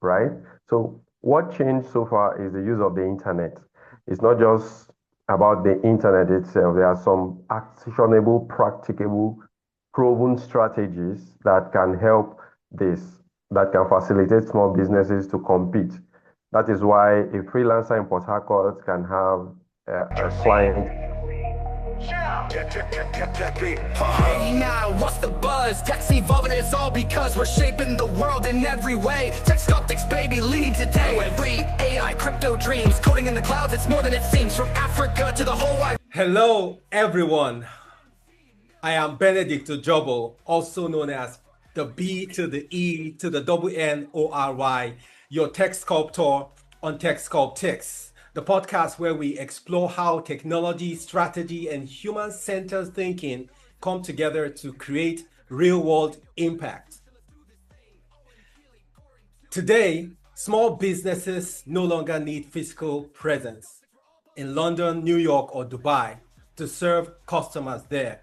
right? So what changed so far is the use of the internet. It's not just about the internet itself. There are some actionable, practicable, proven strategies that can help this, that can facilitate small businesses to compete. That is why a freelancer in Port Harcourt can have a client. Hey now, what's the buzz? Tech's evolving, it's all because we're shaping the world in every way. Tech Sculptics, baby, leading today. Web3, AI, crypto dreams, coding in the clouds, it's more than it seems. From Africa to the whole wide. Hello, everyone. I am Benedict Ojobo, also known as the B to the E to the double N-O-R-Y, your tech sculptor on Tech Sculptics, the podcast where we explore how technology, strategy, and human-centered thinking come together to create real-world impact. Today, small businesses no longer need physical presence in London, New York, or Dubai to serve customers there.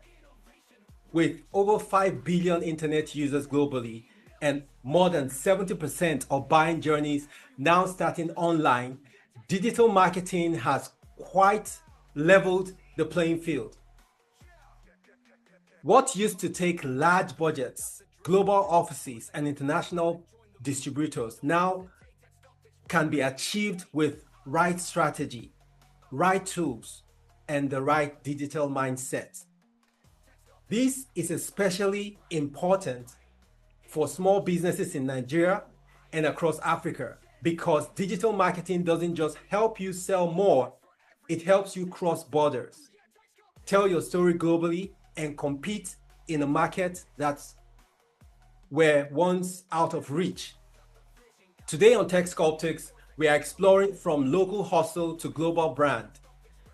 With over 5 billion internet users globally and more than 70% of buying journeys now starting online, digital marketing has quite leveled the playing field. What used to take large budgets, global offices, and international distributors now can be achieved with right strategy, right tools, and the right digital mindset. This is especially important for small businesses in Nigeria and across Africa because digital marketing doesn't just help you sell more, it helps you cross borders, tell your story globally, and compete in a market that's were once out of reach. Today on Tech Sculptics, we are exploring from local hustle to global brand,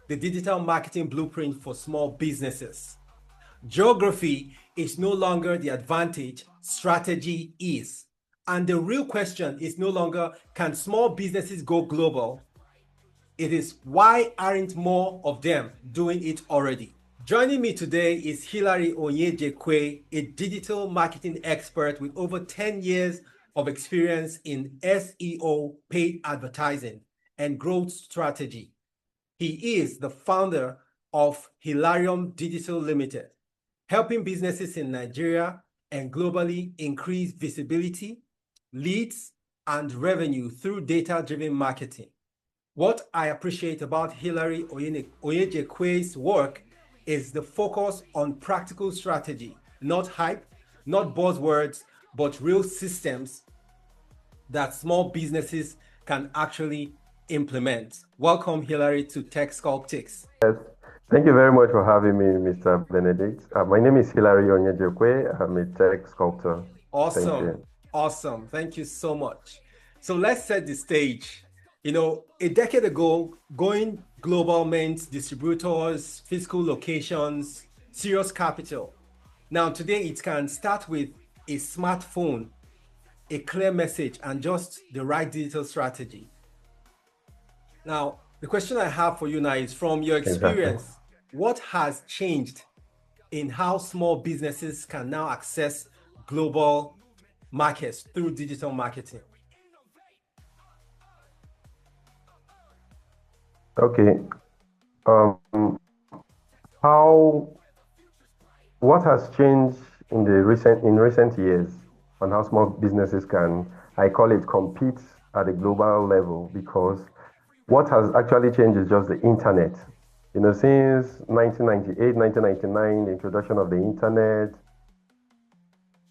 the digital marketing blueprint for small businesses. Geography is no longer the advantage, strategy is. And the real question is no longer, can small businesses go global? It is, why aren't more of them doing it already? Joining me today is Hilary Onyejekwe, a digital marketing expert with over 10 years of experience in SEO, paid advertising, and growth strategy. He is the founder of Hilarium Digital Limited, helping businesses in Nigeria and globally increase visibility, leads, and revenue through data-driven marketing. What I appreciate about Hilary Onyejekwe's work is the focus on practical strategy, not hype, not buzzwords, but real systems that small businesses can actually implement. Welcome, Hilary, to Tech Sculptics. Yes. Thank you very much for having me, Mr. Benedict. My name is Hilary Onyejekwe. I'm a tech sculptor. Awesome. Awesome. Thank you so much. So let's set the stage. You know, a decade ago, going global meant distributors, physical locations, serious capital. Now, today it can start with a smartphone, a clear message, and just the right digital strategy. Now, the question I have for you now is, from your experience, what has changed in how small businesses can now access global markets through digital marketing? Okay. What has changed in recent years on how small businesses can, I call it, compete at a global level, because what has actually changed is just the internet. You know, since 1998, 1999, the introduction of the internet,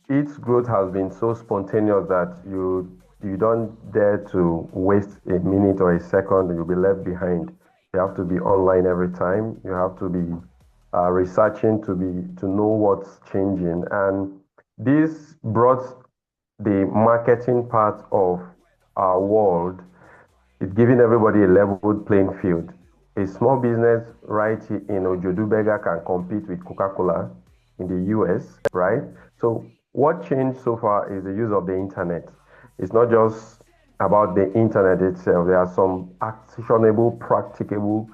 its growth has been so spontaneous that you don't dare to waste a minute or a second, you'll be left behind. You have to be online every time. You have to be researching to know what's changing. And this brought the marketing part of our world. It's giving everybody a level playing field. A small business right in Ojodubega can compete with Coca-Cola in the US, right? So what changed so far is the use of the internet. It's not just about the internet itself. There are some actionable, practicable,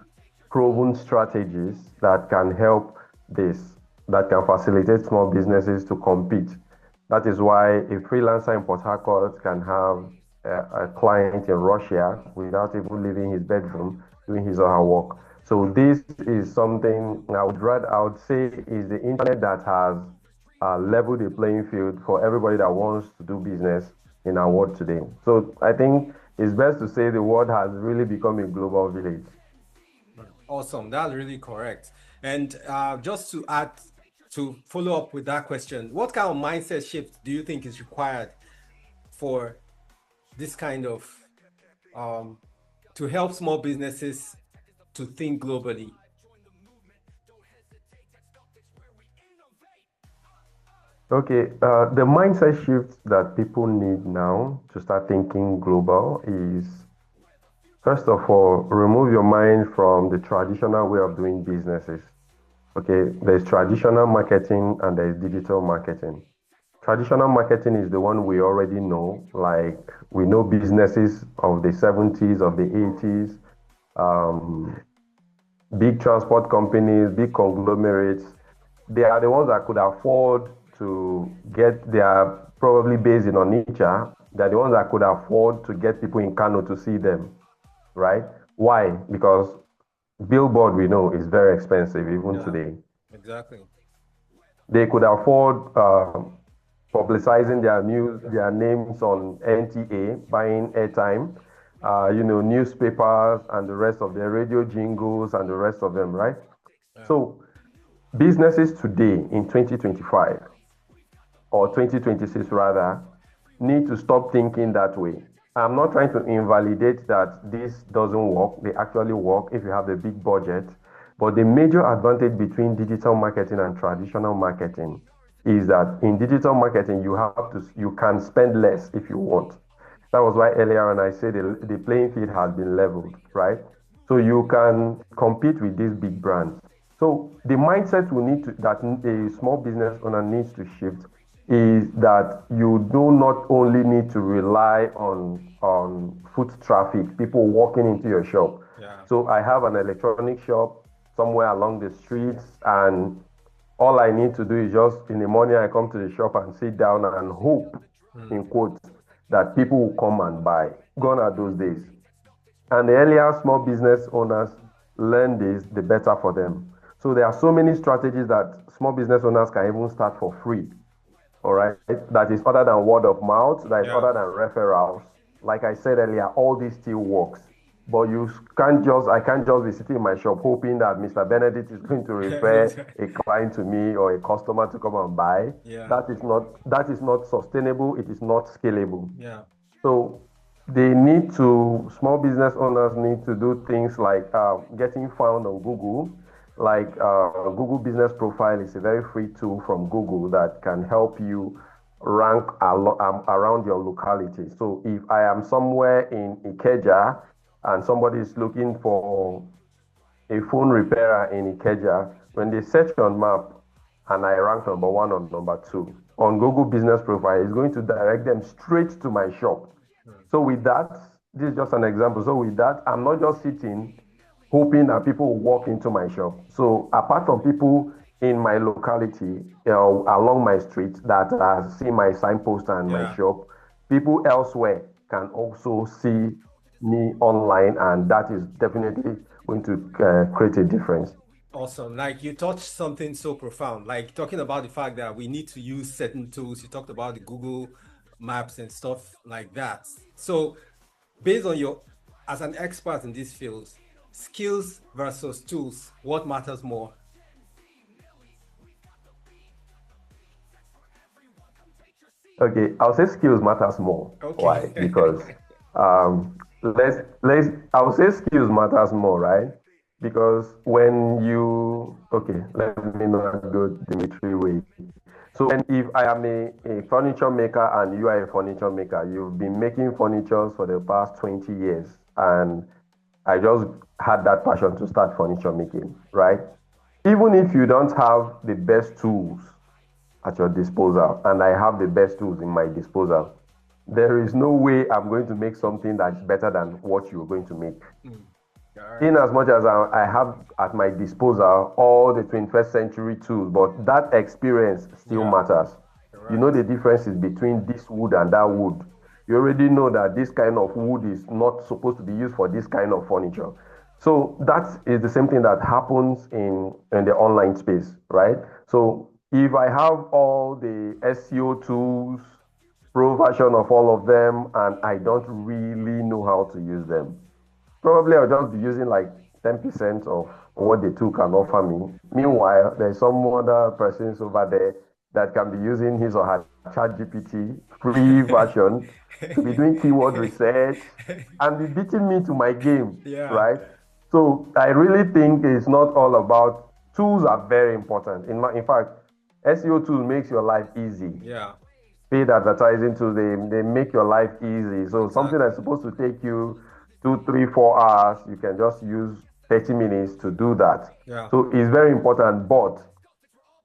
proven strategies that can help this, that can facilitate small businesses to compete. That is why a freelancer in Port Harcourt can have a client in Russia without even leaving his bedroom, doing his or her work. So this is something I would say is the internet that has leveled the playing field for everybody that wants to do business in our world today. So I think it's best to say the world has really become a global village. Awesome. That's really correct. And just to add, to follow up with that question, what kind of mindset shift do you think is required for this kind of to help small businesses to think globally? Okay, the mindset shift that people need now to start thinking global is, first of all, remove your mind from the traditional way of doing businesses. Okay, there's traditional marketing and there's digital marketing. Traditional marketing is the one we already know, like we know businesses of the 70s, of the 80s, um, big transport companies, big conglomerates. They are the ones that could afford to get, they are probably based in Onitsha. They're the ones that could afford to get people in Kano to see them, right? Why? Because billboard we know is very expensive even Yeah, today. exactly. They could afford publicizing their names on NTA, buying airtime, newspapers and the rest of their radio jingles and the rest of them, right? Yeah. So businesses today in 2025 or 2026 rather need to stop thinking that way. I'm not trying to invalidate that this doesn't work. They actually work if you have a big budget. But the major advantage between digital marketing and traditional marketing is that in digital marketing you can spend less if you want. That was why earlier on I said the playing field has been leveled, right? So you can compete with these big brands. So the mindset that a small business owner needs to shift is that you do not only need to rely on foot traffic, people walking into your shop. Yeah. So I have an electronic shop somewhere along the streets, and all I need to do is just in the morning I come to the shop and sit down and hope, in quotes, that people will come and buy. Gone are those days. And the earlier small business owners learn this, the better for them. So there are so many strategies that small business owners can even start for free. All right. That is other than word of mouth, that is Yeah. other than referrals. Like I said earlier, all this still works. But I can't just be sitting in my shop hoping that Mr. Benedict is going to refer a client to me or a customer to come and buy. Yeah. That is not sustainable. It is not scalable. Yeah. So small business owners need to do things like getting found on Google. Like Google Business Profile is a very free tool from Google that can help you rank around your locality. So if I am somewhere in Ikeja and somebody is looking for a phone repairer in Ikeja, when they search on map and I rank number one or number two on Google Business Profile, it's going to direct them straight to my shop. So with that, this is just an example. So with that, I'm not just sitting hoping that people will walk into my shop. So apart from people in my locality, along my street that see my signpost and my Yeah. shop, people elsewhere can also see me online, and that is definitely going to create a difference. Awesome. Like you touched something so profound, like talking about the fact that we need to use certain tools. You talked about the Google Maps and stuff like that. So based on as an expert in these fields, skills versus tools, what matters more? Okay, I'll say skills matters more. Why? Okay. Because I would say skills matters more, right? Because let me not go the military way. So if I am a furniture maker and you are a furniture maker, you've been making furniture for the past 20 years, and I just had that passion to start furniture making, right? Even if you don't have the best tools at your disposal, and I have the best tools in my disposal, there is no way I'm going to make something that's better than what you're going to make. All right. In as much as I have at my disposal all the 21st century tools, but that experience still Yeah. matters. You know Correct. the differences between this wood and that wood. you already know that this kind of wood is not supposed to be used for this kind of furniture. So that is the same thing that happens in the online space, right? So if I have all the SEO tools, pro version of all of them, and I don't really know how to use them, probably I'll just be using like 10% of what the tool can offer me. Meanwhile, there's some other persons over there that can be using his or her chat GPT free version to be doing keyword research and be beating me to my game, Yeah. right? So I really think it's not all about tools are very important. In fact, SEO tool makes your life easy. Yeah. Paid advertising tools, they make your life easy. So something Exactly. that's supposed to take you 2, 3, 4 hours, you can just use 30 minutes to do that. Yeah. So it's very important, but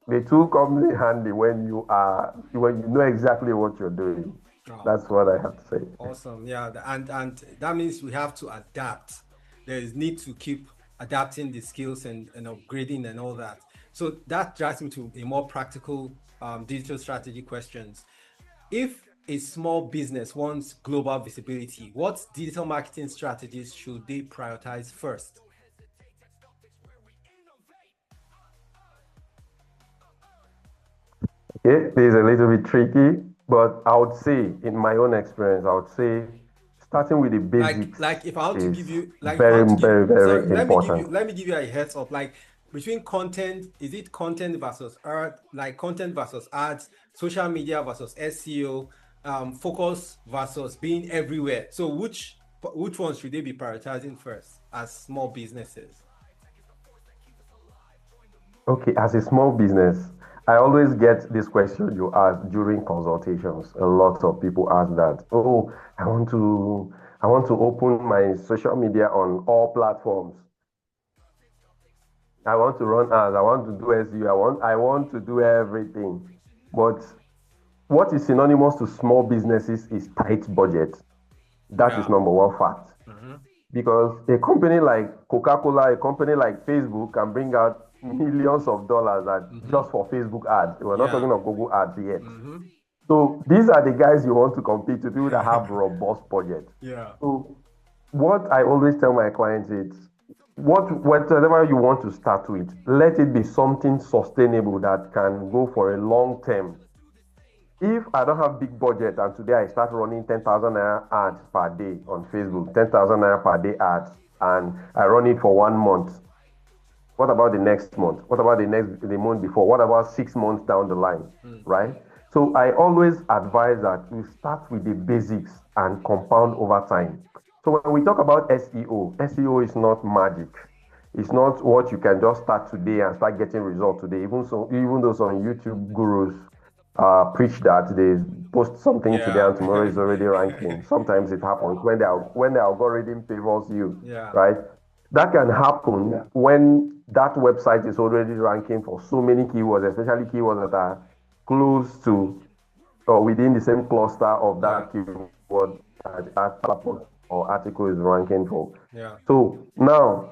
the tool comes in handy when you know exactly what you're doing. Oh, That's what I have to say. awesome. Yeah. And that means we have to adapt. There is need to keep adapting the skills and upgrading and all that. So that drives me to a more practical digital strategy questions. If a small business wants global visibility, what digital marketing strategies should they prioritize first? Okay, this is a little bit tricky, but I would say, in my own experience, I would say starting with the basics Like if I want to is give you, like if I very, want to give, very, sorry, very important. let me give you a heads up. Like between content, is it content versus art, like content versus ads, social media versus SEO, focus versus being everywhere? So which ones should they be prioritizing first as small businesses? Okay, as a small business, I always get this question you ask during consultations. A lot of people ask that, oh, I want to open my social media on all platforms. I want to run ads, I want to do SEO, I want to do everything. But what is synonymous to small businesses is tight budget. That is Yeah. number one fact. Mhm. Because a company like Coca-Cola, a company like Facebook can bring out millions of dollars just for Facebook ads. We're not Yeah. talking of Google ads yet. Mhm. So these are the guys you want to compete with, people that have robust budget. Yeah. So what I always tell my clients is whatever you want to start with, let it be something sustainable that can go for a long term. If I don't have big budget and today I start running 10,000 naira ads per day on Facebook, 10,000 naira per day ads, and I run it for 1 month, what about the next month? What about the month before? What about 6 months down the line? Right? So I always advise that you start with the basics and compound over time. So when we talk about SEO is not magic. It's not what you can just start today and start getting results today. Even though some YouTube gurus preach that they post something today Yeah. and tomorrow is already ranking. Sometimes it happens when the algorithm favors you, Yeah. right? That can happen when that website is already ranking for so many keywords, especially keywords that are close to or within the same cluster of Yeah. that keyword that platform or article is ranking for. Yeah. So now,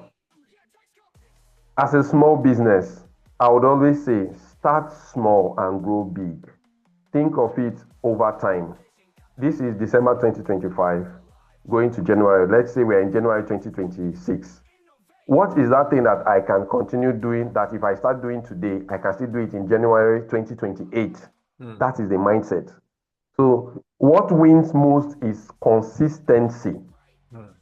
as a small business, I would always say start small and grow big. Think of it over time. This is December 2025, going to January. Let's say we're in January 2026. What is that thing that I can continue doing that if I start doing today, I can still do it in January 2028? That is the mindset. So, what wins most is consistency.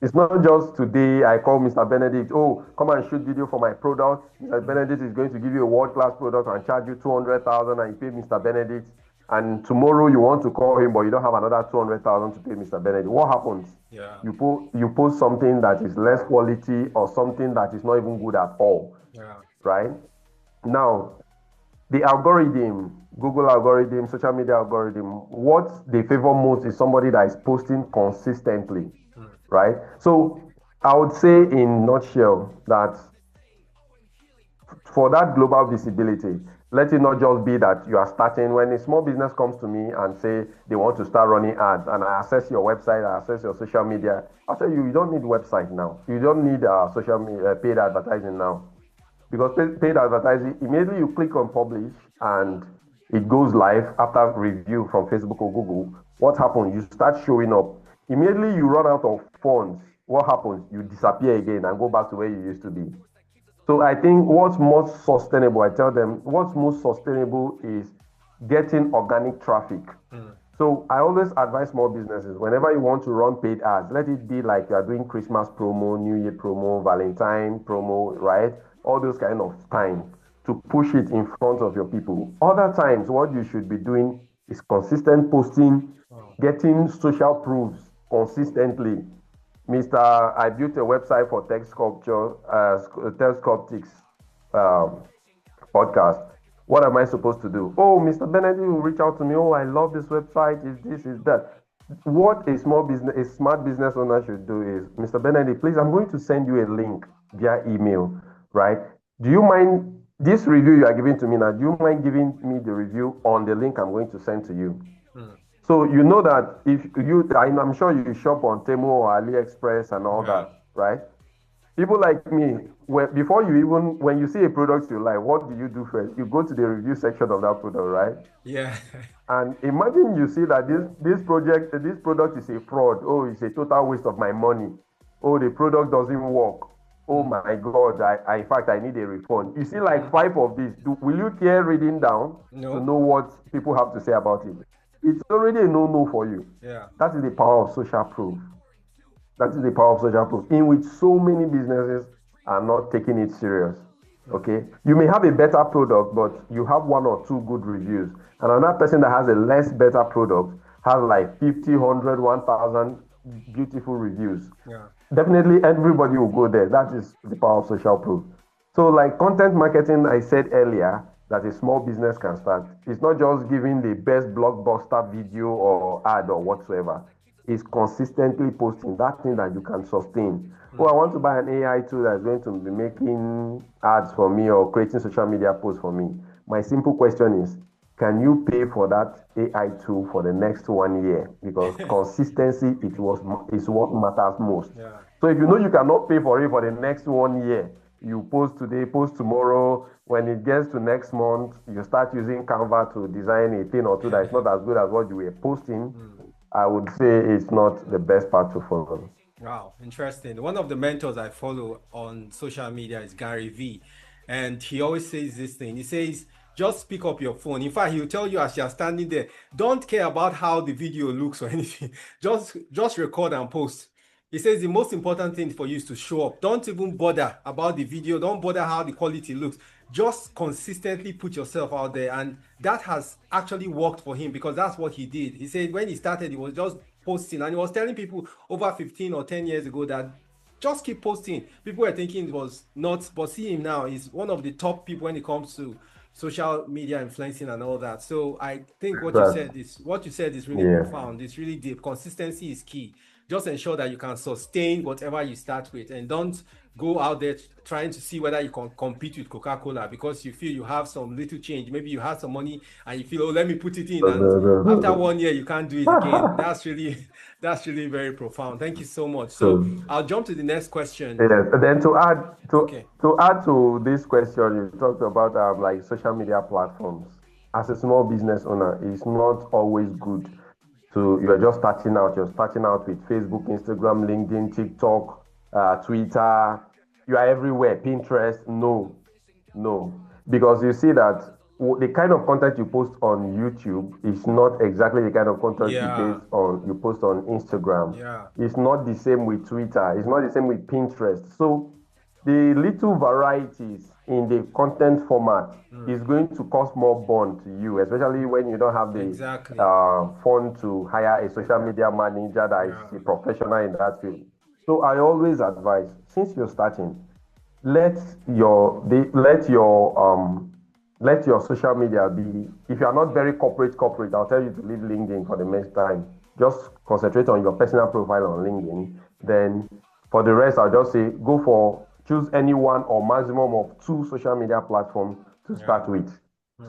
It's not just today I call Mr. Benedict, oh, come and shoot video for my product. Mr. Benedict is going to give you a world-class product and charge you 200,000 and you pay Mr. Benedict. And tomorrow you want to call him, but you don't have another 200,000 to pay Mr. Benedict. What happens? Yeah. You post something that is less quality or something that is not even good at all. Yeah. Right? Now, the algorithm, Google algorithm, social media algorithm, what they favor most is somebody that is posting consistently, right? So I would say in nutshell that for that global visibility, let it not just be that you are starting. When a small business comes to me and say they want to start running ads and I access your website, I access your social media, I'll tell you, you don't need website now. You don't need social media, paid advertising now. Because paid advertising, immediately you click on publish and it goes live after review from Facebook or Google. what happens? You start showing up. Immediately you run out of funds. What happens? You disappear again and go back to where you used to be. So I think what's most sustainable, I tell them, what's most sustainable is getting organic traffic. So I always advise small businesses, whenever you want to run paid ads, let it be like you are doing Christmas promo, New Year promo, Valentine promo, right? All those kind of time to push it in front of your people. Other times, what you should be doing is consistent posting, getting social proofs consistently. Mr. I built a website for tech sculpture, tech Sculptics um, podcast. What am I supposed to do? Oh, Mr. Benedict will reach out to me. Oh, I love this website. Is this, is that? What a smart business owner should do is, Mr. Benedict, please, I'm going to send you a link via email, right? Do you mind this review you are giving to me now? Do you mind giving me the review on the link I'm going to send to you? So you know that if you, I'm sure you shop on Temu or AliExpress and all that, right? People like me, before you even, when you see a product you like, what do you do first? You go to the review section of that product, right? Yeah. And imagine you see that this product is a fraud. Oh, it's a total waste of my money. Oh, the product doesn't work. Oh my God, in fact, I need a refund. You see like 5 of these. Will you care reading down to know what people have to say about it? It's already a no-no for you. Yeah. That is the power of social proof. That is the power of social proof, in which so many businesses are not taking it serious. Okay, you may have a better product, but you have 1 or 2 good reviews, and another person that has a less better product has like 50, 100, 1,000 beautiful reviews. Yeah. Definitely, everybody will go there. That is the power of social proof. So, like content marketing, I said earlier that a small business can start. It's not just giving the best blockbuster video or ad or whatsoever. Is consistently posting that thing that you can sustain. Oh, I want to buy an AI tool that's going to be making ads for me or creating social media posts for me. My simple question is, can you pay for that AI tool for the next 1 year? Because consistency is what matters most. Yeah. So if you know you cannot pay for it for the next 1 year, you post today, post tomorrow. When it gets to next month, you start using Canva to design a thing or two that is not as good as what you were posting. I would say it's not the best path to follow. Wow, interesting. One of the mentors I follow on social media is Gary V. And he always says this thing. He says, just pick up your phone. In fact, he'll tell you as you're standing there, don't care about how the video looks or anything. Just record and post. He says the most important thing for you is to show up. Don't even bother about the video. Don't bother how the quality looks. Just consistently put yourself out there. And that has actually worked for him because that's what he did. He said when he started, he was just posting. And he was telling people over 15 or 10 years ago that just keep posting. People were thinking it was not, but see him now. He's one of the top people when it comes to social media influencing and all that. So I think what you said is really profound. It's really deep. Consistency is key. Just ensure that you can sustain whatever you start with, and don't go out there trying to see whether you can compete with Coca-Cola because you feel you have some little change. Maybe you have some money and you feel, oh, let me put it in. And after 1 year, you can't do it again. That's really very profound. Thank you so much. So I'll jump to the next question. Yes. And then to add to this question, you talked about like social media platforms. As a small business owner, it's not always good. So you're just starting out. You're starting out with Facebook, Instagram, LinkedIn, TikTok, Twitter. You are everywhere. Pinterest. No. Because you see that the kind of content you post on YouTube is not exactly the kind of content you post on Instagram. Yeah. It's not the same with Twitter. It's not the same with Pinterest. So the little varieties in the content format is going to cost more burn to you, especially when you don't have the fund to hire a social media manager that is a professional in that field. So I always advise, since you're starting, let your social media be, if you are not very corporate, I'll tell you to leave LinkedIn for the next time. Just concentrate on your personal profile on LinkedIn. Then for the rest, I'll just say, choose any one or maximum of 2 social media platforms to start with.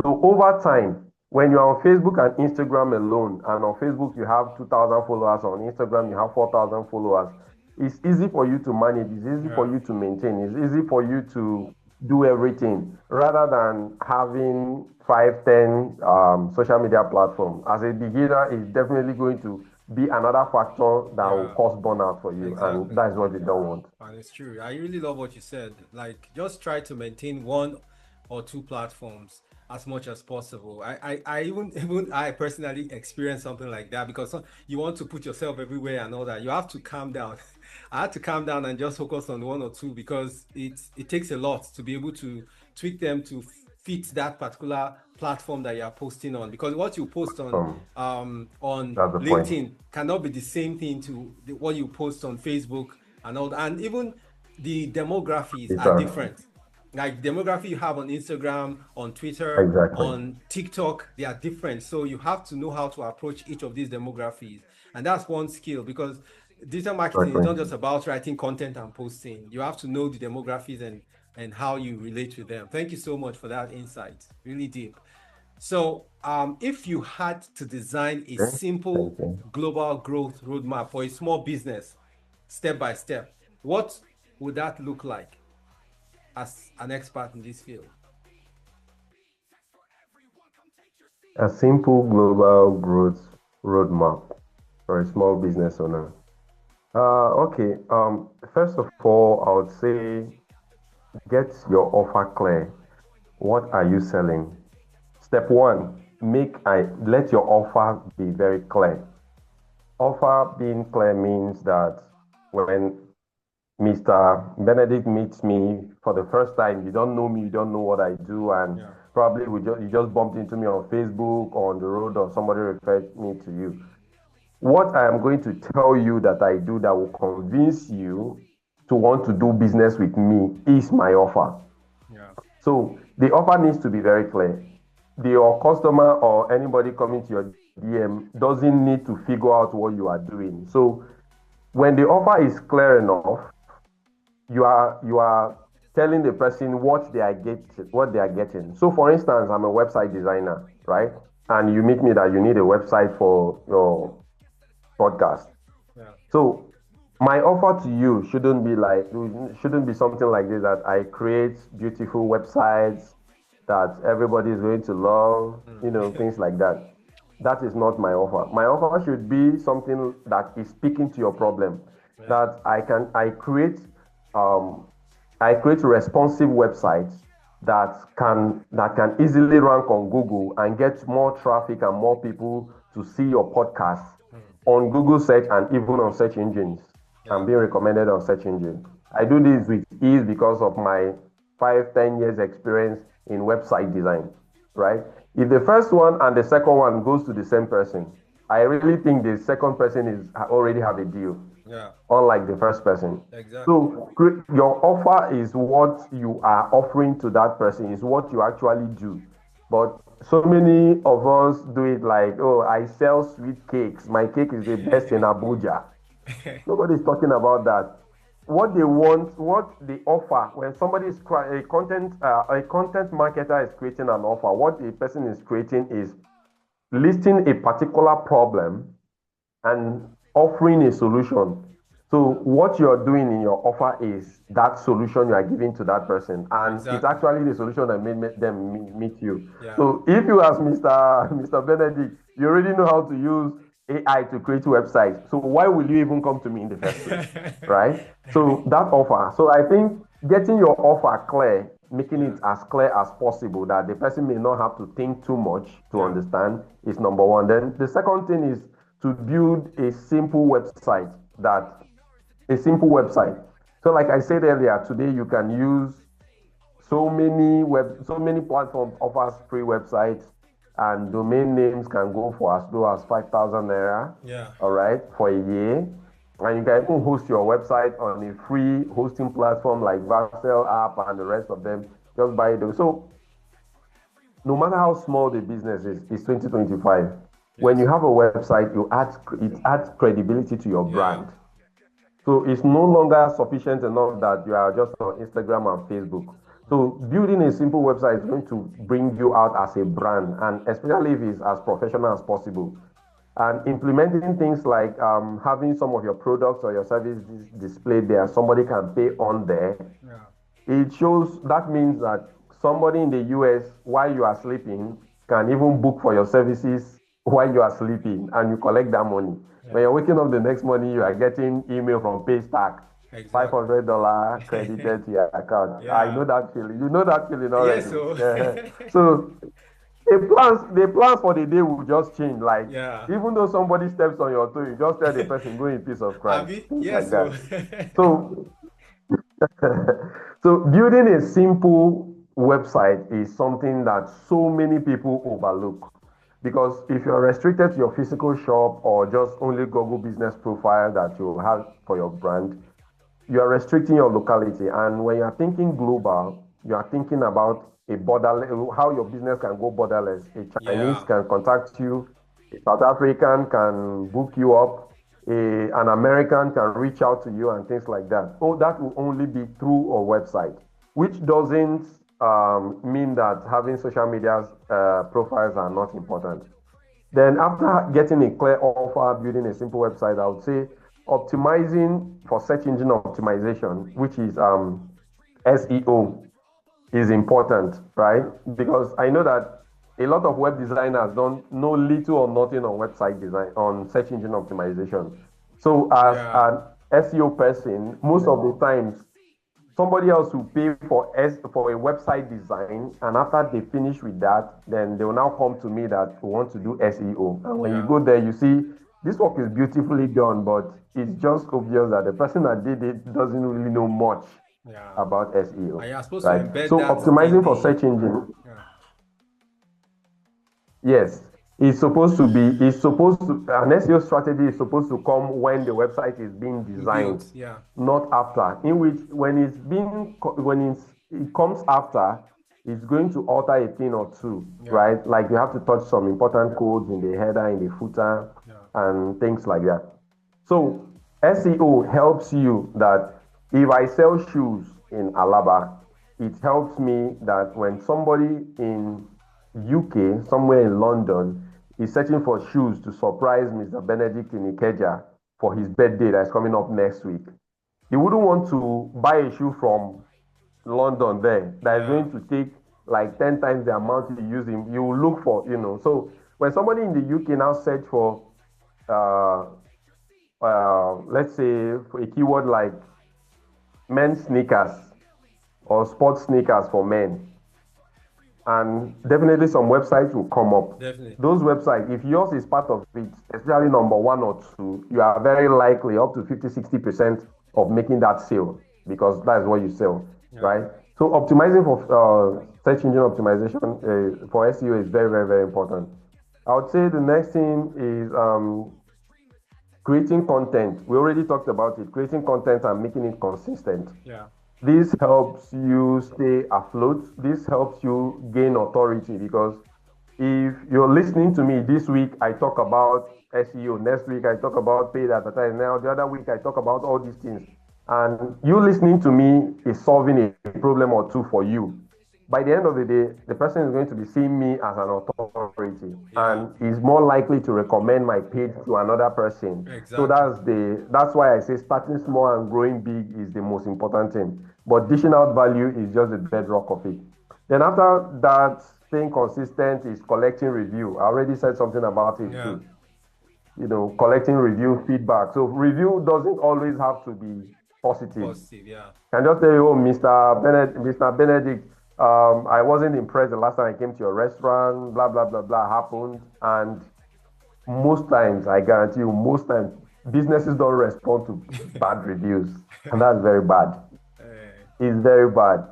So over time, when you're on Facebook and Instagram alone, and on Facebook you have 2,000 followers, on Instagram you have 4,000 followers, it's easy for you to manage, it's easy for you to maintain, it's easy for you to do everything rather than having 5, 10 social media platforms. As a beginner, it's definitely going to be another factor that will Yeah, cause burnout for you, and exactly. that is what you don't want. And it's true. I really love what you said. Like, just try to maintain one or two platforms as much as possible. I even I personally experienced something like that because you want to put yourself everywhere and all that. You have to calm down. I had to calm down and just focus on one or two because it takes a lot to be able to tweak them to fit that particular platform that you are posting on. Because what you post on That's the point. LinkedIn cannot be the same thing to what you post on Facebook and all that. And even the demographies are Exactly. different. Like demography you have on Instagram, on Twitter, Exactly. on TikTok, they are different. So you have to know how to approach each of these demographies. And that's one skill because digital marketing is Exactly. not just about writing content and posting. You have to know the demographies and how you relate with them. Thank you so much for that insight. Really deep. So, if you had to design a Okay. simple Thank you. global growth roadmap for a small business, step by step, what would that look like as an expert in this field? A simple global growth roadmap for a small business owner. Okay. First of all, I would say get your offer clear. What are you selling? Step one, let your offer be very clear. Offer being clear means that when Mr. Benedict meets me for the first time, you don't know me, you don't know what I do, and Yeah. probably you just bumped into me on Facebook or on the road, or somebody referred me to you. What I am going to tell you that I do that will convince you to want to do business with me is my offer. Yeah. So the offer needs to be very clear. Your customer or anybody coming to your DM doesn't need to figure out what you are doing. So when the offer is clear enough, you are telling the person what they are getting. So for instance, I'm a website designer, right? And you meet me that you need a website for your podcast. Yeah. So my offer to you shouldn't be something like this, that I create beautiful websites that everybody is going to love, Mm. things like that. That is not my offer. My offer should be something that is speaking to your problem. Yeah. That um I create responsive websites that can easily rank on Google and get more traffic and more people to see your podcast Mm. on Google search and even on search engines, Yeah. and being recommended on search engines. I do this with ease because of my 5, 10 years experience in website design, right? If the first one and the second one goes to the same person, I really think the second person is already have a deal, Yeah. unlike the first person. Exactly. So your offer is what you are offering to that person, is what you actually do. But so many of us do it like, oh, I sell sweet cakes. My cake is the best in Abuja. Nobody's talking about that. What they want, what they offer, when somebody is a content marketer is creating an offer, what the person is creating is listing a particular problem and offering a solution. So what you're doing in your offer is that solution you are giving to that person, and it's Exactly. actually the solution that made them meet you. Yeah. So if you ask Mr. Benedict, you already know how to use AI to create websites. So why will you even come to me in the first place, right? So that offer. So I think getting your offer clear, making Yeah. it as clear as possible that the person may not have to think too much to Yeah. understand is number one. Then the second thing is to build a simple website. So like I said earlier, today you can use so many platforms offers free websites, and domain names can go for as low as 5,000 naira, Yeah. all right, for a year. And you can even host your website on a free hosting platform like Vercel app and the rest of them. Just buy those. So no matter how small the business is, it's 2025. When you Yes. have a website, it adds credibility to your Yeah. brand. So it's no longer sufficient enough that you are just on Instagram and Facebook. So building a simple website is going to bring you out as a brand, and especially if it's as professional as possible. And implementing things like having some of your products or your services displayed there, somebody can pay on there, Yeah. It shows that means that somebody in the US, while you are sleeping, can even book for your services while you are sleeping and you collect that money. When you're waking up the next morning, you are getting email from Paystack, Exactly. $500 credited to your account. I know Yeah. that feeling. You know that feeling Yes, already. so Yeah. So the plans for the day will just change. Like yeah. even though somebody steps on your toe, you just tell the person go in peace of Christ. Abi? Things like Yes, so that. So so building a simple website is something that so many people overlook. Because if you're restricted to your physical shop or just only Google business profile that you have for your brand, you are restricting your locality. And when you are thinking global, you are thinking about a borderless, how your business can go borderless. A Chinese yeah. can contact you, a South African can book you up, an American can reach out to you and things like that. Oh, that will only be through a website, which doesn't mean that having social media profiles are not important. Then after getting a clear offer, building a simple website, I would say optimizing for search engine optimization, which is SEO, is important, right? Because I know that a lot of web designers don't know little or nothing on website design, on search engine optimization. So as Yeah. an SEO person, most of the times somebody else will pay for a website design, and after they finish with that, then they will now come to me that we want to do SEO. And when you Yeah. go there, you see this work is beautifully done, but it's just obvious that the person that did it doesn't really know much Yeah. about SEO, And you're supposed to right? embed So that in optimizing for the search engine, yeah. yes, it's supposed to, an SEO strategy is supposed to come when the website is being designed, Built. Yeah. not after. In which, it comes after, it's going to alter a thing or two, Yeah. right? Like you have to touch some important codes in the header, in the footer, Yeah. and things like that. So SEO helps you that if I sell shoes in Alaba, it helps me that when somebody in UK, somewhere in London, is searching for shoes to surprise Mr. Benedict in Ikeja for his birthday that's coming up next week, he wouldn't want to buy a shoe from London there that is Yeah. going to take like 10 times the amount you use him. You will look for, So when somebody in the UK now search for, uh, let's say, for a keyword like men's sneakers or sports sneakers for men, and definitely some websites will come up. Definitely. Those websites, if yours is part of it, especially number one or two, you are very likely up to 50-60% of making that sale because that's what you sell, Yeah. right? So optimizing for search engine optimization for SEO is very, very, very important. I would say the next thing is creating content. We already talked about it, creating content and making it consistent. Yeah. This helps you stay afloat. This helps you gain authority because if you're listening to me this week, I talk about SEO. Next week, I talk about paid advertising. Now, the other week, I talk about all these things. And you listening to me is solving a problem or two for you. By the end of the day, the person is going to be seeing me as an authority Yeah. and is more likely to recommend my page to another person. So Exactly. that's why I say starting small and growing big is the most important thing. But dishing out value is just the bedrock of it. Then after that, staying consistent is collecting review. I already said something about it Yeah. too. Collecting review feedback. So review doesn't always have to be positive. Positive. Yeah. Can just tell you, oh, Mr. Benedict, I wasn't impressed the last time I came to your restaurant, blah, blah, blah, blah happened. And most times, I guarantee you, most times, businesses don't respond to bad reviews. And that's very bad. Eh, It's very bad.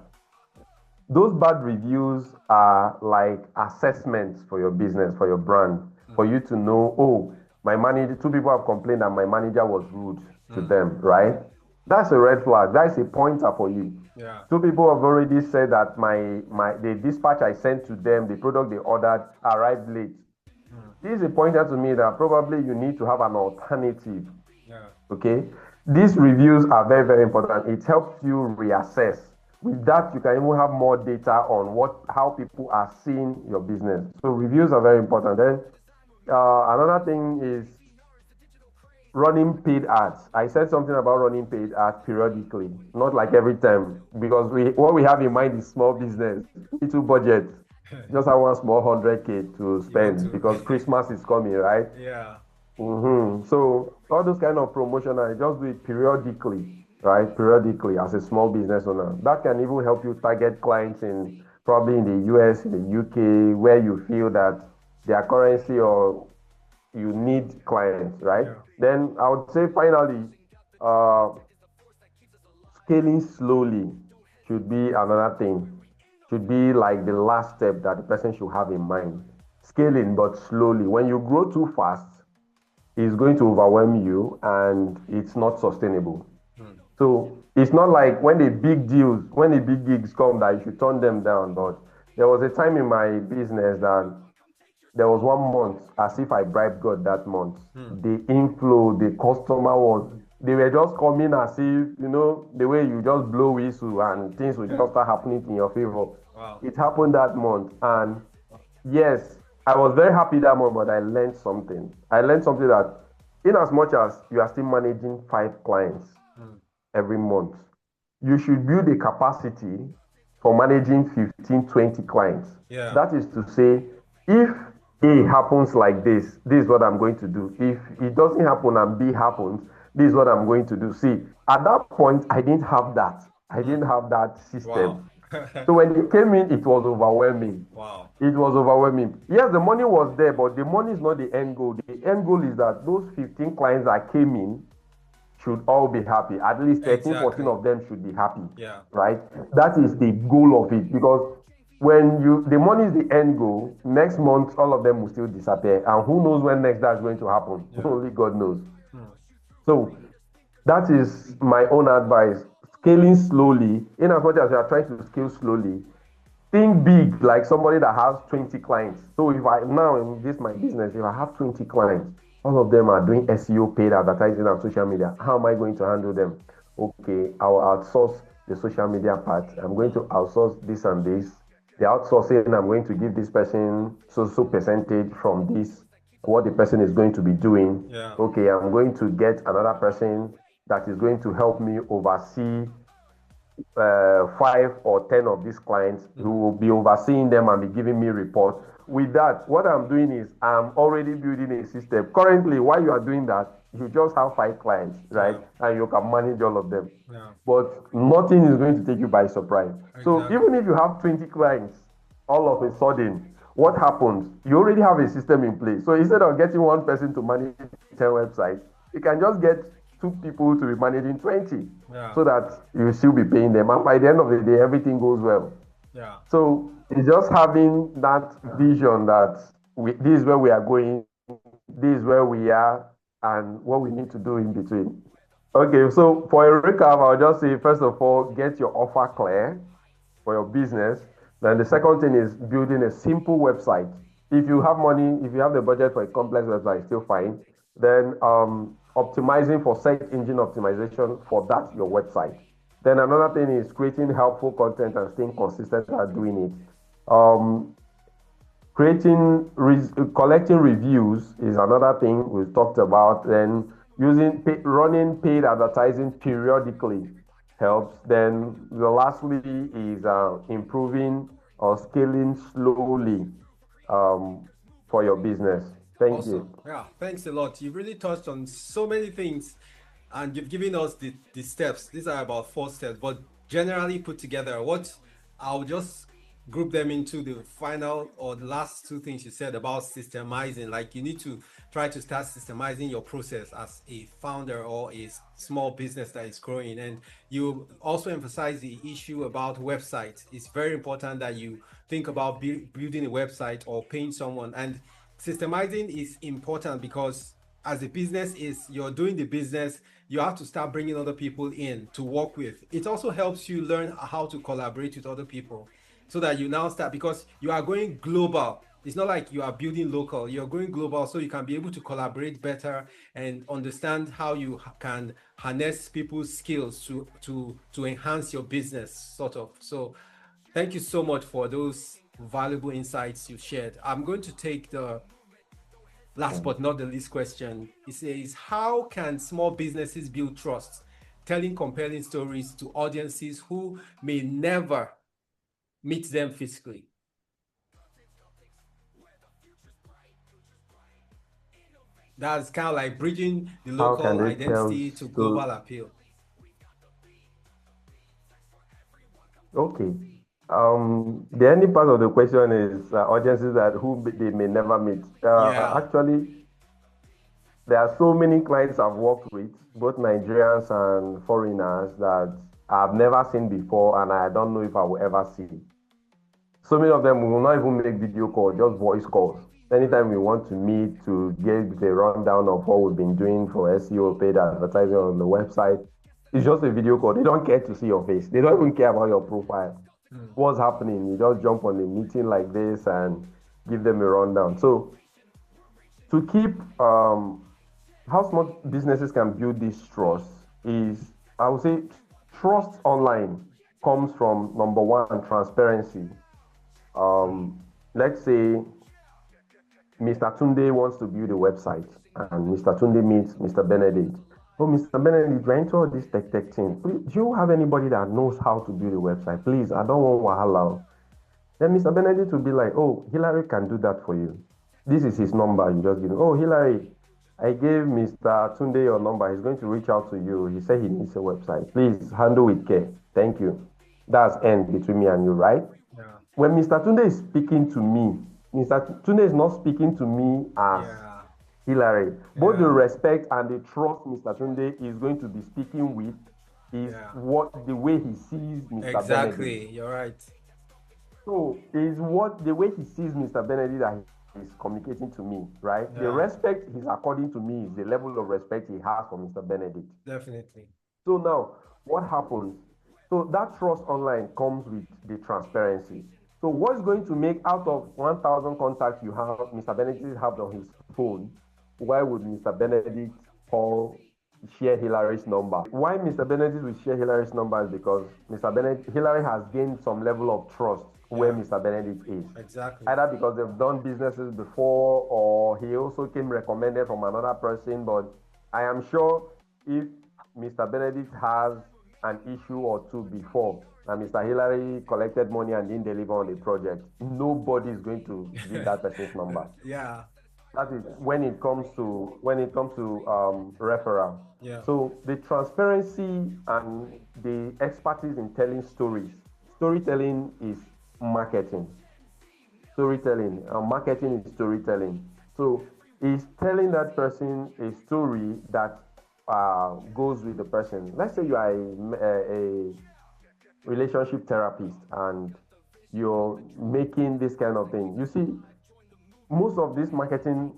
Those bad reviews are like assessments for your business, for your brand, for you to know, oh, my manager, two people have complained that my manager was rude to them, right? That's a red flag. That's a pointer for you. yeah. Two people have already said that the dispatch I sent to them, the product they ordered, arrived late. This is a pointer to me that probably you need to have an alternative. Yeah. Okay, these reviews are very, very important. It helps you reassess. With that, you can even have more data on how people are seeing your business. So reviews are very important. Then another thing is running paid ads. I said something about running paid ads periodically, not like every time, because what we have in mind is small business, little budget. Just have one small 100K to You want spend to? because Christmas is coming, right? Yeah. So all those kind of promotion, I just do it periodically, right? Periodically as a small business owner. That can even help you target clients in probably in the US, in the UK, where you feel that their currency or you need clients, right? Yeah. Then I would say finally, uh, scaling slowly should be another thing. Should be like the last step that the person should have in mind. Scaling, but slowly. When you grow too fast, it's going to overwhelm you and it's not sustainable. Hmm. So it's not like when the big gigs come that you should turn them down. But there was a time in my business that there was one month as if I bribed God that month. Hmm. The inflow, the customer was, they were just coming as if, the way you just blow whistle and things will just start happening in your favor. Wow. It happened that month. And yes, I was very happy that month, but I learned something. I learned something that in as much as you are still managing 5 clients Hmm. every month, you should build a capacity for managing 15, 20 clients. Yeah. That is to say, if A happens like this is what I'm going to do. If it doesn't happen and B happens, this is what I'm going to do. See, at that point, I didn't have that. I Hmm. didn't have that Wow. system. So when it came in, it was overwhelming. Wow. It was overwhelming. Yes, the money was there, but the money is not the end goal. The end goal is that those 15 clients that came in should all be happy. At least 13, 14 Exactly. of them should be happy. Yeah. Right? That is the goal of it. Because when the money is the end goal, next month all of them will still disappear. And who knows when next that's going to happen? Yeah. Only God knows. Hmm. So that is my own advice. Scaling slowly, in as much as you are trying to scale slowly, think big, like somebody that has 20 clients. So if I now in this my business, if I have 20 clients, all of them are doing SEO, paid advertising, and social media. How am I going to handle them? Okay, I'll outsource the social media part. I'm going to outsource this and this. The outsourcing, I'm going to give this person so percentage from this, what the person is going to be doing. Yeah. Okay, I'm going to get another person that is going to help me oversee 5 or 10 of these clients who will be overseeing them and be giving me reports. With that, what I'm doing is I'm already building a system. Currently, while you are doing that, you just have 5 clients, right? Yeah. And you can manage all of them. Yeah. But nothing is going to take you by surprise. So Exactly. even if you have 20 clients, all of a sudden, what happens? You already have a system in place. So instead of getting one person to manage 10 websites, you can just get 2 people to be managing 20, Yeah. so that you still be paying them. And by the end of the day, everything goes well. Yeah. So it's just having that vision that this is where we are going, this is where we are, and what we need to do in between. Okay, so for a recap, I'll just say first of all, get your offer clear for your business. Then the second thing is building a simple website. If you have money, if you have the budget for a complex website, still fine. Then optimizing for search engine optimization for that your website. Then another thing is creating helpful content and staying consistent at doing it. Collecting reviews is another thing we've talked about. Then running paid advertising periodically helps. Then lastly is improving or scaling slowly for your business. Thank you. Awesome. Yeah, thanks a lot. You've really touched on so many things and you've given us the steps. These are about 4 steps, but generally put together, what I'll just group them into the final or the last 2 things you said about systemizing. Like you need to try to start systemizing your process as a founder or a small business that is growing. And you also emphasize the issue about websites. It's very important that you think about building a website or paying someone. And systemizing is important because as a business is you're doing the business, you have to start bringing other people in to work with. It also helps you learn how to collaborate with other people so that you now start, because you are going global. It's not like you are building local, you're going global, so you can be able to collaborate better and understand how you can harness people's skills to enhance your business, sort of. So thank you so much for those valuable insights you shared. I'm going to take the last but not the least question, it says, how can small businesses build trust, telling compelling stories to audiences who may never meet them physically? That's kind of like bridging the How can local they tell identity to global appeal. Okay. The ending part of the question is audiences that they may never meet. Yeah. Actually, there are so many clients I've worked with, both Nigerians and foreigners, that I've never seen before, and I don't know if I will ever see. So many of them will not even make video calls, just voice calls. Anytime we want to meet to give the rundown of what we've been doing for SEO, paid advertising on the website, it's just a video call. They don't care to see your face. They don't even care about your profile. What's happening? You just jump on a meeting like this and give them a rundown. So to keep how small businesses can build this trust is, I would say, trust online comes from number one, transparency. Let's say Mr. Tunde wants to build a website and Mr. Tunde meets Mr. Benedict. Oh, Mr. Benedict, we're into all this tech thing. Please, do you have anybody that knows how to build a website? Please, I don't want wahala. Then Mr. Benedict will be like, oh, Hilary can do that for you. This is his number. You just give him, oh, Hilary, I gave Mr. Tunde your number. He's going to reach out to you. He said he needs a website. Please handle with care. Thank you. That's end between me and you, right? Yeah. When Mr. Tunde is speaking to me, Mr. Tunde is not speaking to me as Hilary. Both the respect and the trust Mr. Tunde is going to be speaking with is what the way he sees Mr. Exactly, Benedict. You're right. So is what the way he sees Mr. Benedict that he's communicating to me, right? The respect he's according to me is the level of respect he has for Mr. Benedict. Definitely. So now, what happens? So that trust online comes with the transparency. So what's going to make out of 1,000 contacts you have, Mr. Benedict have on his phone, why would Mr. Benedict share Hilary's number? Why Mr. Benedict will share Hilary's number is because Hilary has gained some level of trust where Mr. Benedict is. Exactly. Either because they've done businesses before or he also came recommended from another person. But I am sure if Mr. Benedict has an issue or two before and Mr. Hilary collected money and didn't deliver on the project, nobody is going to give that person's number. Yeah. That is when it comes to referral. Yeah. So the transparency and the expertise in telling stories. Storytelling is marketing. Marketing is storytelling. So it's telling that person a story that goes with the person. Let's say you are a relationship therapist and you're making this kind of thing. You see, most of these marketing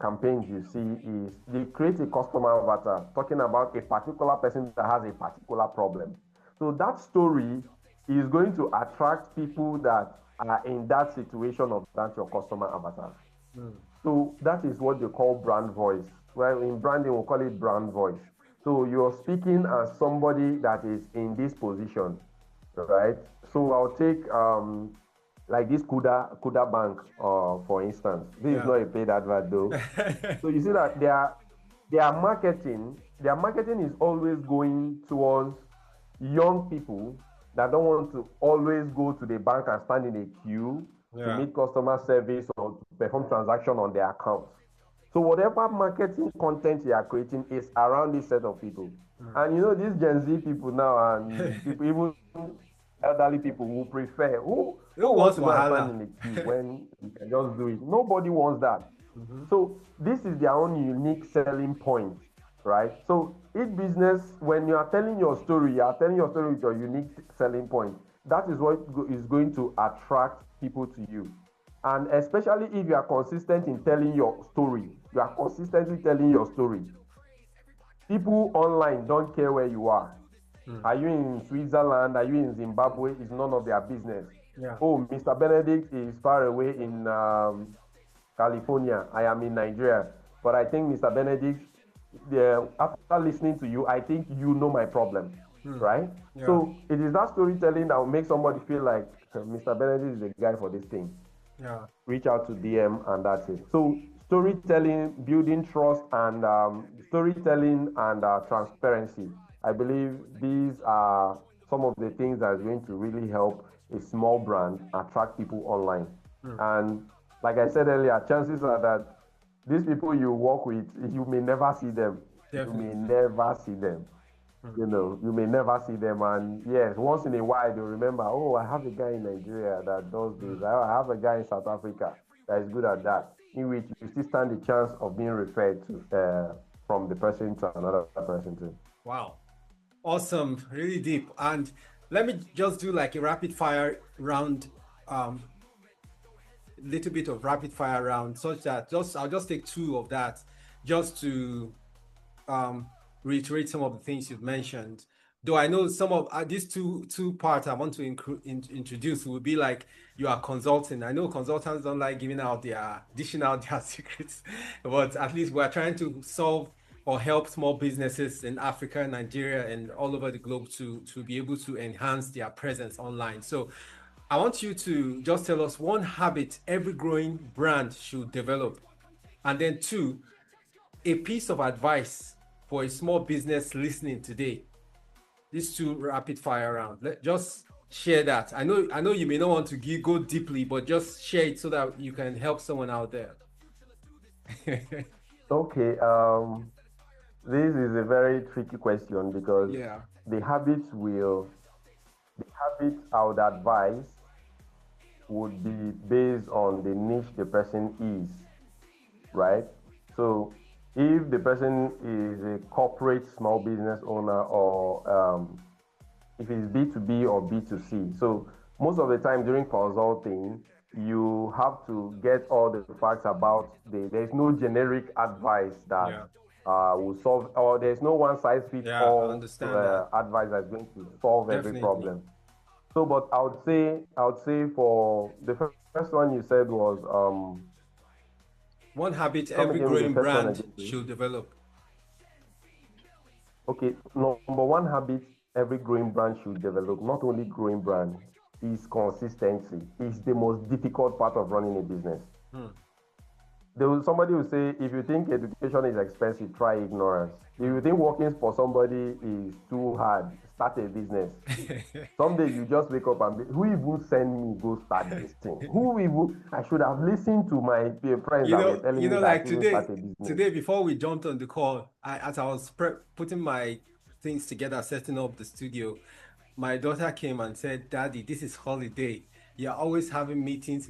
campaigns you see is they create a customer avatar talking about a particular person that has a particular problem. So that story is going to attract people that are in that situation of that your customer avatar. So that is what they call brand voice. Well, in branding, we'll call it brand voice. So you're speaking as somebody that is in this position, right? So I'll take like this Kuda Bank, for instance. This is not a paid advert though. So you see that their marketing is always going towards young people that don't want to always go to the bank and stand in a queue to meet customer service or to perform transaction on their account. So whatever marketing content you are creating is around this set of people. And you know, these Gen Z people now and people, even elderly people who prefer, who wants to go and stand in the queue when you can just do it. Nobody wants that. So this is their own unique selling point, right? So each business, when you are telling your story, you are telling your story with your unique selling point. That is what is going to attract people to you. And especially if you are consistent in telling your story, you are consistently telling your story. People online don't care where you are. Are you in Switzerland? Are you in Zimbabwe? It's none of their business. Oh, Mr. Benedict is far away in California. I am in Nigeria. But I think Mr. Benedict, after listening to you, I think you know my problem, right? So it is that storytelling that will make somebody feel like Mr. Benedict is the guy for this thing. Reach out to DM and that's it. So storytelling, building trust, and storytelling and transparency. I believe these are some of the things that is going to really help a small brand attract people online. And like I said earlier, chances are that these people you work with, you may never see them. Definitely. You may never see them. You may never see them. And yes, once in a while they'll remember, oh, I have a guy in Nigeria that does this. I have a guy in South Africa that is good at that, in which you still stand the chance of being referred to from the person to another person too. Wow. Awesome. Really deep. And let me just do like a rapid fire round, little bit of rapid fire round, such that I'll just take two of that just to reiterate some of the things you've mentioned. Though I know some of these two parts I want to introduce will be like you are consulting. I know consultants don't like dishing out their secrets, but at least we're trying to solve or help small businesses in Africa, Nigeria, and all over the globe to be able to enhance their presence online. So I want you to just tell us one habit every growing brand should develop. And then two, a piece of advice for a small business listening today. These two rapid fire round. Just share that. I know you may not want to go deeply, but just share it so that you can help someone out there. Okay. This is a very tricky question because Yeah. the habits I would advise would be based on the niche the person is, right? So if the person is a corporate small business owner or if it's B2B or B2C. So most of the time during consulting, you have to get all the facts about there's no generic advice that will solve, or there's no one size fits all advice that's going to solve every problem. So, but I would say for the first one you said was one habit every growing brand should develop. Okay, number one habit every growing brand should develop, not only growing brand, is consistency. It's the most difficult part of running a business. Somebody will say, if you think education is expensive, try ignorance. If you think working for somebody is too hard, start a business. Someday you just wake up and who even send me go start this thing? I should have listened to my friends that were telling me that like I shouldn't start a business. Today, before we jumped on the call, as I was putting my things together, setting up the studio, my daughter came and said, "Daddy, this is holiday. You're always having meetings.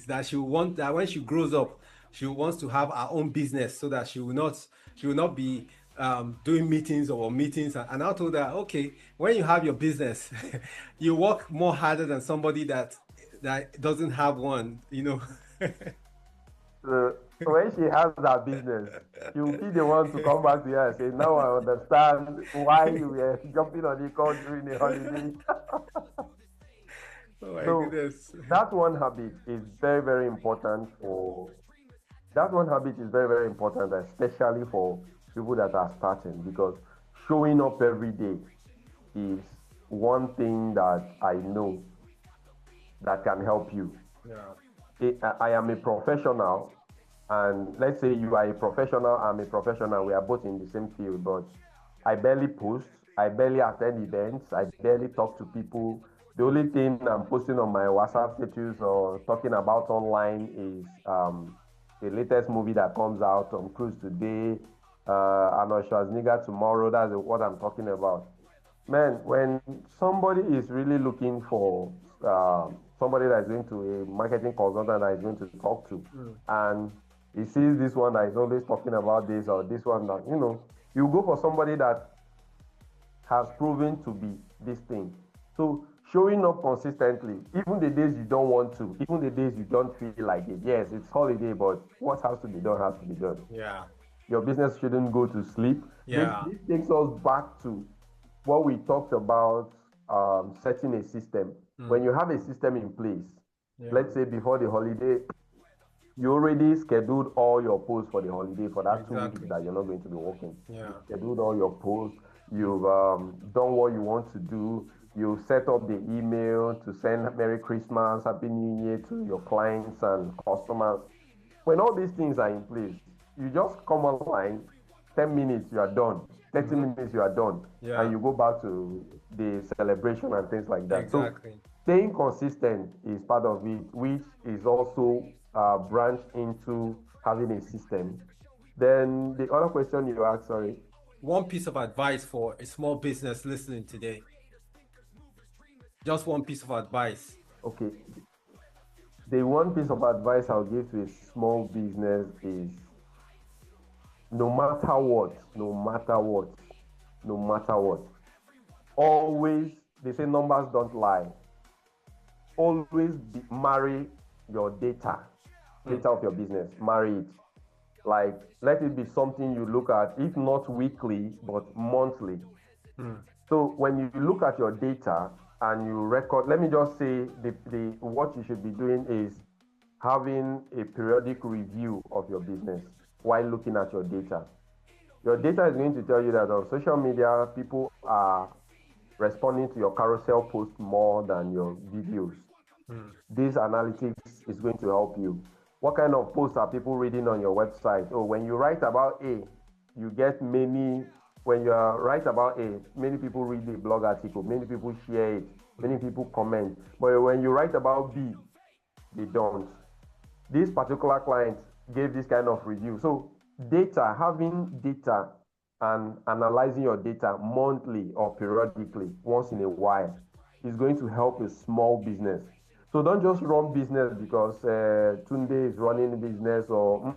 That she will want that when she grows up, she wants to have her own business so that she will not be doing meetings. And I told her, okay, when you have your business, you work more harder than somebody that doesn't have one, So when she has that business, she'll be the one to come back to her and say, now I understand why you were jumping on the call during the holiday. Oh my goodness. That one habit is very, very important especially for people that are starting, because showing up every day is one thing that I know that can help you. I am a professional, and let's say you are a professional, I'm a professional, we are both in the same field, but I barely post, I barely attend events, I barely talk to people. The only thing I'm posting on my WhatsApp status or talking about online is the latest movie that comes out, Tom Cruise today, Arnold Schwarzenegger tomorrow. That's what I'm talking about. Man, when somebody is really looking for somebody that is going to a marketing consultant that is going to talk to, and he sees this one that is always talking about this or this one that, you go for somebody that has proven to be this thing. So showing up consistently, even the days you don't want to, even the days you don't feel like it. Yes, it's holiday, but what has to be done has to be done. Yeah. Your business shouldn't go to sleep. Yeah. This takes us back to what we talked about, setting a system. When you have a system in place, let's say before the holiday, you already scheduled all your posts for the holiday for that 2 weeks that you're not going to be working. Yeah. You scheduled all your posts. You've done what you want to do. You set up the email to send Merry Christmas, Happy New Year to your clients and customers. when all these things are in place, you just come online, 10 minutes, you are done. 30 minutes, you are done. Yeah. And you go back to the celebration and things like that. Exactly. So staying consistent is part of it, which is also branched into having a system. Then the other question you asked, sorry. One piece of advice for a small business listening today. Just one piece of advice. Okay. The one piece of advice I'll give to a small business is no matter what, always, they say numbers don't lie. Always marry your data of your business, marry it. Like, let it be something you look at, if not weekly, but monthly. So when you look at your data and you record, let me just say what you should be doing is having a periodic review of your business while looking at your data. Your data is going to tell you that on social media, people are responding to your carousel post more than your videos. This analytics is going to help you. What kind of posts are people reading on your website? Oh, when you write about A, you get many. When you write about A, many people read the blog article, many people share it, many people comment. But when you write about B, they don't. This particular client gave this kind of review. So data, having data and analyzing your data monthly or periodically, once in a while, is going to help a small business. So don't just run business because Tunde is running a business or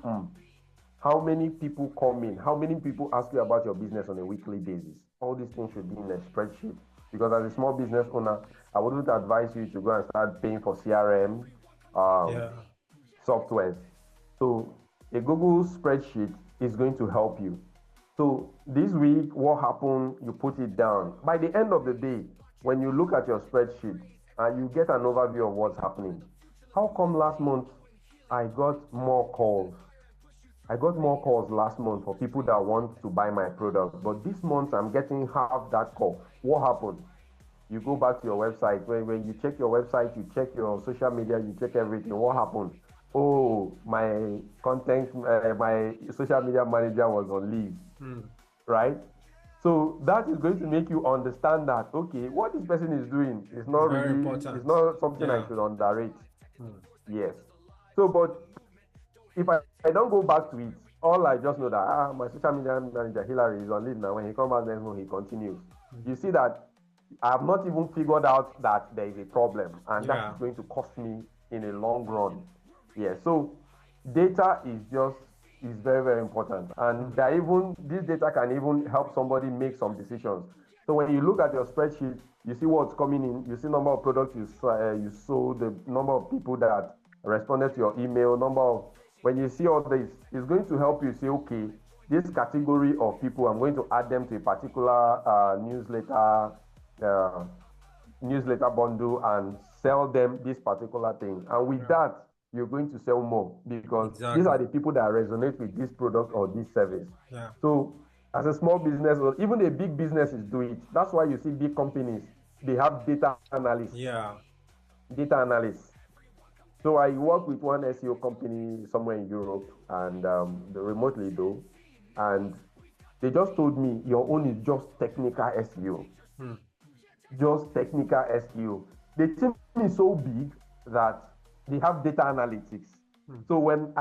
How many people come in? How many people ask you about your business on a weekly basis? All these things should be in a spreadsheet. Because as a small business owner, I wouldn't advise you to go and start paying for CRM softwares. So a Google spreadsheet is going to help you. So this week, what happened, you put it down. By the end of the day, when you look at your spreadsheet and you get an overview of what's happening, how come last month I got more calls? I got more calls last month for people that want to buy my product, but this month I'm getting half that call. What happened? You go back to your website. When you check your website, you check your social media, you check everything. What happened? Oh, my my social media manager was on leave, right? So that is going to make you understand that, okay, what this person is doing is not Very really, important. it's not something I should underrate. Yes. So, but if I don't go back to it, all I just know that my social media manager Hilary is on leave now. When he comes back next month, he continues. You see that I have not even figured out that there is a problem, and that is going to cost me in a long run. Yeah. So data is very, very important, and this data can even help somebody make some decisions. So when you look at your spreadsheet, you see what's coming in, you see number of products you sold, the number of people that responded to your email, when you see all this, it's going to help you say, okay, this category of people, I'm going to add them to a particular newsletter bundle and sell them this particular thing. And with that, you're going to sell more because these are the people that resonate with this product or this service. So as a small business, or even a big business is doing it. That's why you see big companies, they have data analysts. Data analysts. So I work with one SEO company somewhere in Europe, and remotely though, and they just told me your own is just technical SEO. Just technical SEO. The team is so big that they have data analytics. So when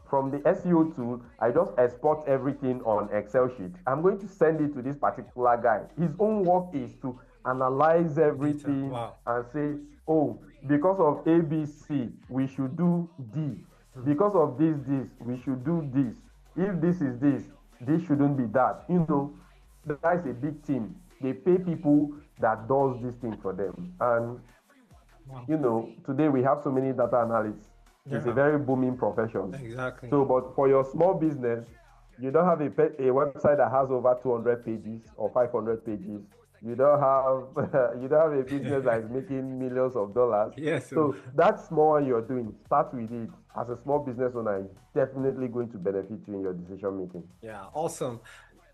from the SEO tool, I just export everything on Excel sheet. I'm going to send it to this particular guy. His own work is to analyze everything and say, oh, because of ABC, we should do D. Because of this, we should do this. If this is this shouldn't be that. You know, that is a big team. They pay people that does this thing for them. And, you know, today we have so many data analysts. It's a very booming profession. Exactly. So, but for your small business, you don't have a website that has over 200 pages or 500 pages. You don't have a business that is making millions of dollars. Yes. So that small one you're doing, start with it. As a small business owner, it's definitely going to benefit you in your decision making. Yeah, awesome.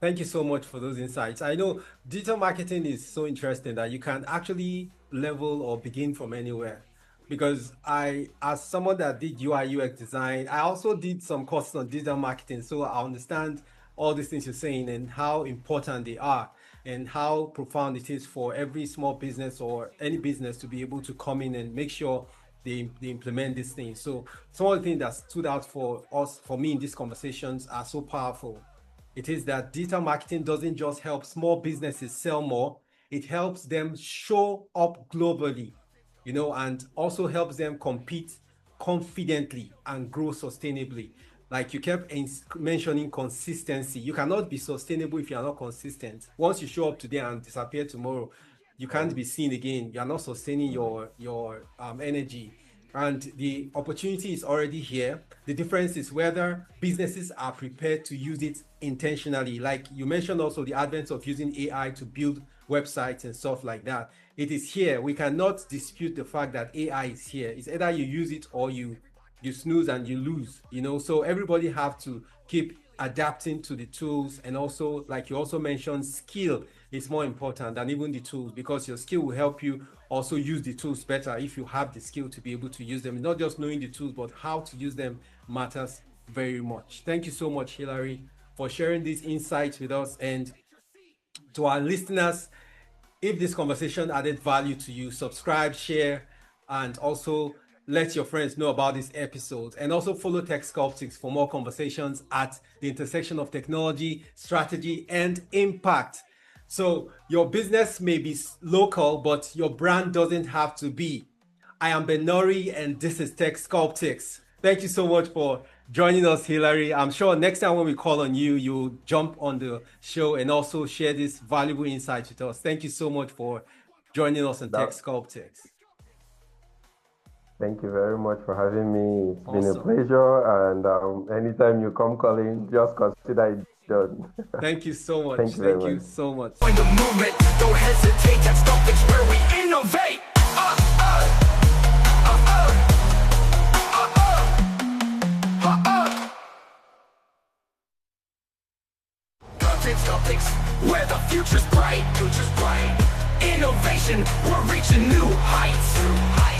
Thank you so much for those insights. I know digital marketing is so interesting that you can actually level or begin from anywhere. because as someone that did UI UX design, I also did some courses on digital marketing. So I understand all these things you're saying and how important they are and how profound it is for every small business or any business to be able to come in and make sure they implement these things. So some of the things that stood out for us, for me in these conversations are so powerful. It is that digital marketing doesn't just help small businesses sell more, it helps them show up globally, and also helps them compete confidently and grow sustainably. Like you kept mentioning consistency. You cannot be sustainable if you are not consistent. Once you show up today and disappear tomorrow, you can't be seen again. You are not sustaining your energy. And the opportunity is already here. The difference is whether businesses are prepared to use it intentionally. Like you mentioned also the advent of using AI to build websites and stuff like that. It is here. We cannot dispute the fact that AI is here. It's either you use it or you snooze and you lose, so everybody have to keep adapting to the tools. And also, like you also mentioned, skill is more important than even the tools, because your skill will help you also use the tools better if you have the skill to be able to use them. Not just knowing the tools, but how to use them matters very much. Thank you so much, Hilary, for sharing these insights with us. And to our listeners, if this conversation added value to you, subscribe, share, and also let your friends know about this episode. And also follow Tech Sculptics for more conversations at the intersection of technology, strategy, and impact. So your business may be local, but your brand doesn't have to be. I am Benori, and this is Tech Sculptics. Thank you so much for joining us, Hilary. I'm sure next time when we call on you, you'll jump on the show and also share this valuable insights with us. Thank you so much for joining us on Tech Sculptics. Thank you very much for having me. It's been a pleasure. And anytime you come calling, just consider it done. Thank you so much. Thank you so much. Join the movement, don't hesitate. Tech Sculptics, where we innovate. Sculptics, where the future's bright. Innovation, we're reaching new heights.